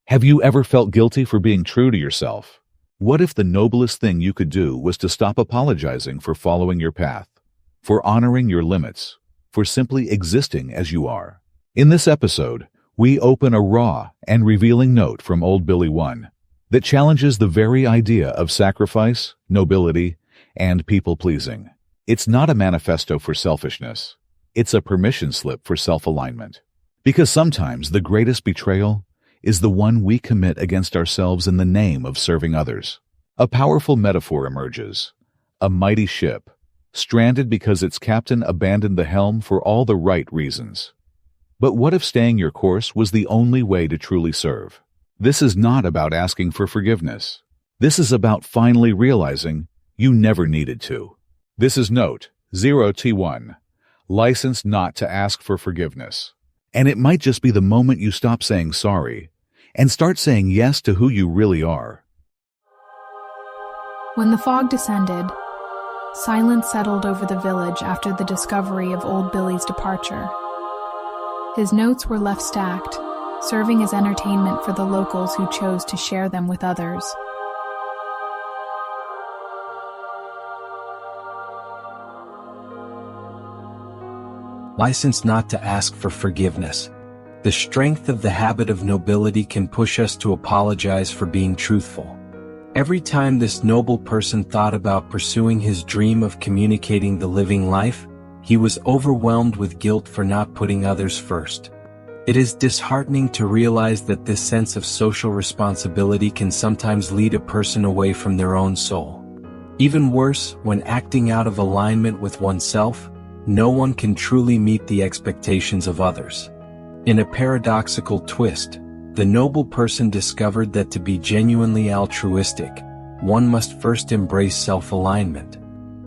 Have you ever felt guilty for being true to yourself? What if the noblest thing you could do was to stop apologizing for following your path, for honoring your limits, for simply existing as you are? In this episode, we open a raw and revealing note from Old Billy 1 that challenges the very idea of sacrifice, nobility, and people-pleasing. It's not a manifesto for selfishness. It's a permission slip for self-alignment. Because sometimes the greatest betrayal is the one we commit against ourselves in the name of serving others. A powerful metaphor emerges. A mighty ship, stranded because its captain abandoned the helm for all the right reasons. But what if staying your course was the only way to truly serve? This is not about asking for forgiveness. This is about finally realizing you never needed to. This is Note 0T1, license not to ask for forgiveness. And it might just be the moment you stop saying sorry and start saying yes to who you really are. When the fog descended, silence settled over the village after the discovery of Old Billy's departure. His notes were left stacked, serving as entertainment for the locals who chose to share them with others. License not to ask for forgiveness. The strength of the habit of nobility can push us to apologize for being truthful. Every time this noble person thought about pursuing his dream of communicating the living life, he was overwhelmed with guilt for not putting others first. It is disheartening to realize that this sense of social responsibility can sometimes lead a person away from their own soul. Even worse, when acting out of alignment with oneself, no one can truly meet the expectations of others. In a paradoxical twist, the noble person discovered that to be genuinely altruistic, one must first embrace self-alignment.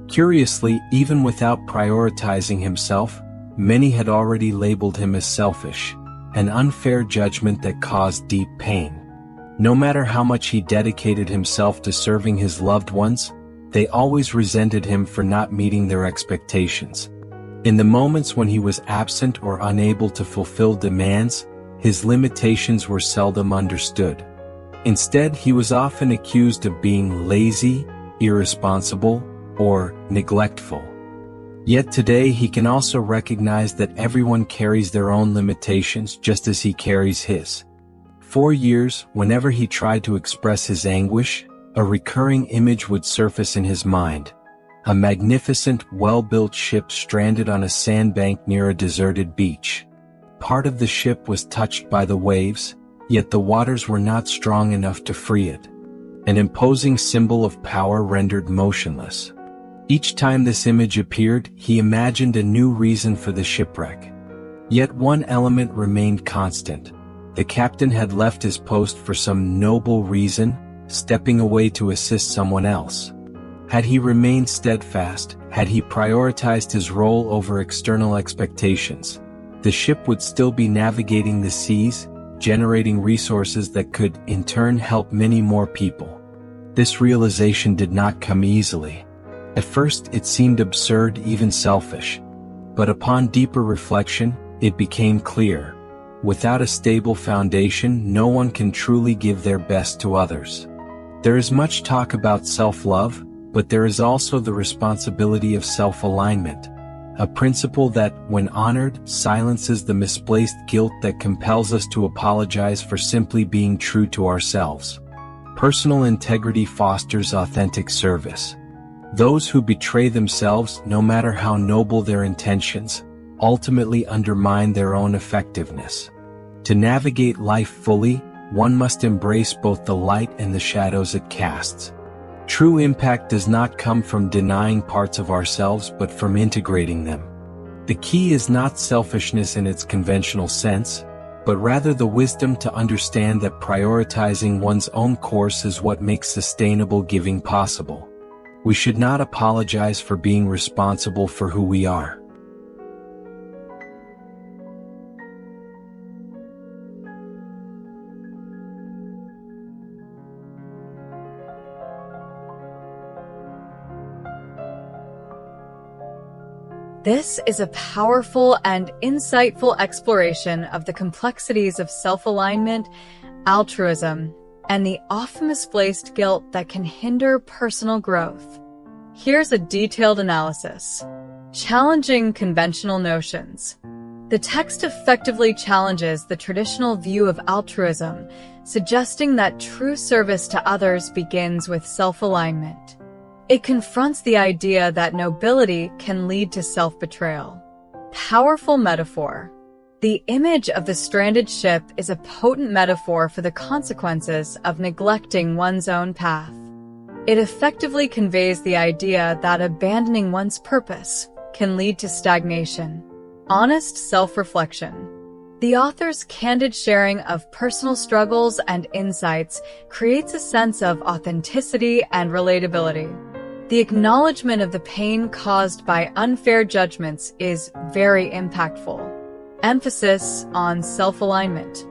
Curiously, even without prioritizing himself, many had already labeled him as selfish, an unfair judgment that caused deep pain. No matter how much he dedicated himself to serving his loved ones, they always resented him for not meeting their expectations. In the moments when he was absent or unable to fulfill demands, his limitations were seldom understood. Instead, he was often accused of being lazy, irresponsible, or neglectful. Yet today he can also recognize that everyone carries their own limitations just as he carries his. For years, whenever he tried to express his anguish, a recurring image would surface in his mind. A magnificent, well-built ship stranded on a sandbank near a deserted beach. Part of the ship was touched by the waves, yet the waters were not strong enough to free it. An imposing symbol of power rendered motionless. Each time this image appeared, he imagined a new reason for the shipwreck. Yet one element remained constant. The captain had left his post for some noble reason, stepping away to assist someone else. Had he remained steadfast, had he prioritized his role over external expectations, the ship would still be navigating the seas, generating resources that could, in turn, help many more people. This realization did not come easily. At first, it seemed absurd, even selfish. But upon deeper reflection, it became clear. Without a stable foundation, no one can truly give their best to others. There is much talk about self-love, but there is also the responsibility of self-alignment, a principle that, when honored, silences the misplaced guilt that compels us to apologize for simply being true to ourselves. Personal integrity fosters authentic service. Those who betray themselves, no matter how noble their intentions, ultimately undermine their own effectiveness. To navigate life fully, one must embrace both the light and the shadows it casts. True impact does not come from denying parts of ourselves but from integrating them. The key is not selfishness in its conventional sense, but rather the wisdom to understand that prioritizing one's own course is what makes sustainable giving possible. We should not apologize for being responsible for who we are. This is a powerful and insightful exploration of the complexities of self-alignment, altruism, and the often misplaced guilt that can hinder personal growth. Here's a detailed analysis. Challenging conventional notions. The text effectively challenges the traditional view of altruism, suggesting that true service to others begins with self-alignment. It confronts the idea that nobility can lead to self-betrayal. Powerful metaphor. The image of the stranded ship is a potent metaphor for the consequences of neglecting one's own path. It effectively conveys the idea that abandoning one's purpose can lead to stagnation. Honest self-reflection. The author's candid sharing of personal struggles and insights creates a sense of authenticity and relatability. The acknowledgement of the pain caused by unfair judgments is very impactful. Emphasis on self-alignment.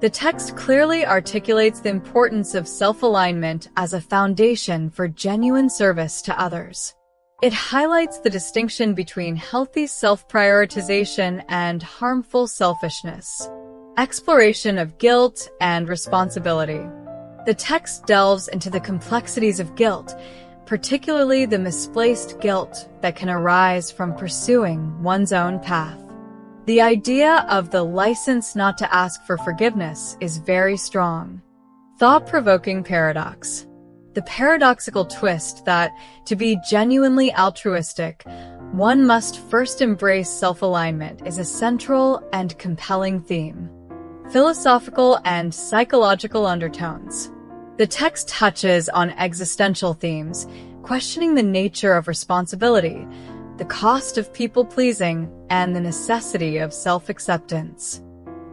The text clearly articulates the importance of self-alignment as a foundation for genuine service to others. It highlights the distinction between healthy self-prioritization and harmful selfishness. Exploration of guilt and responsibility. The text delves into the complexities of guilt, particularly the misplaced guilt that can arise from pursuing one's own path. The idea of the license not to ask for forgiveness is very strong. Thought-provoking paradox. The paradoxical twist that, to be genuinely altruistic, one must first embrace self-alignment is a central and compelling theme. Philosophical and psychological undertones. The text touches on existential themes, questioning the nature of responsibility, the cost of people-pleasing, and the necessity of self-acceptance.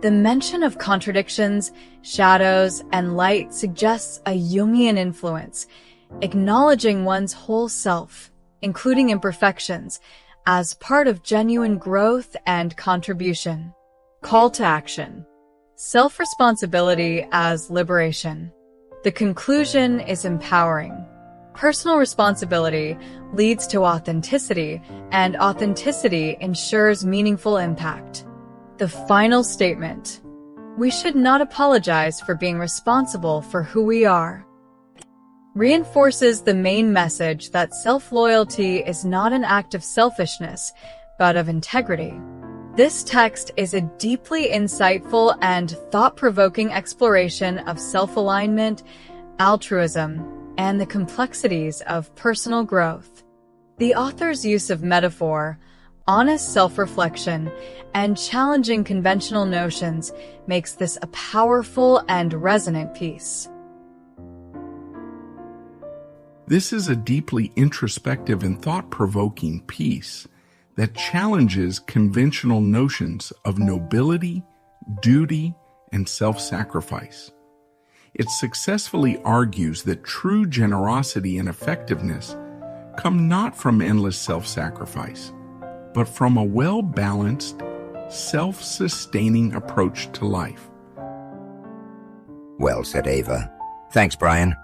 The mention of contradictions, shadows, and light suggests a Jungian influence, acknowledging one's whole self, including imperfections, as part of genuine growth and contribution. Call to action. Self-responsibility as liberation. The conclusion is empowering. Personal responsibility leads to authenticity, and authenticity ensures meaningful impact. The final statement. We should not apologize for being responsible for who we are. Reinforces the main message that self-loyalty is not an act of selfishness, but of integrity. This text is a deeply insightful and thought-provoking exploration of self-alignment, altruism, and the complexities of personal growth. The author's use of metaphor, honest self-reflection, and challenging conventional notions makes this a powerful and resonant piece. This is a deeply introspective and thought-provoking piece that challenges conventional notions of nobility, duty, and self-sacrifice. It successfully argues that true generosity and effectiveness come not from endless self-sacrifice, but from a well-balanced, self-sustaining approach to life. Well said, Ava. Thanks, Brian.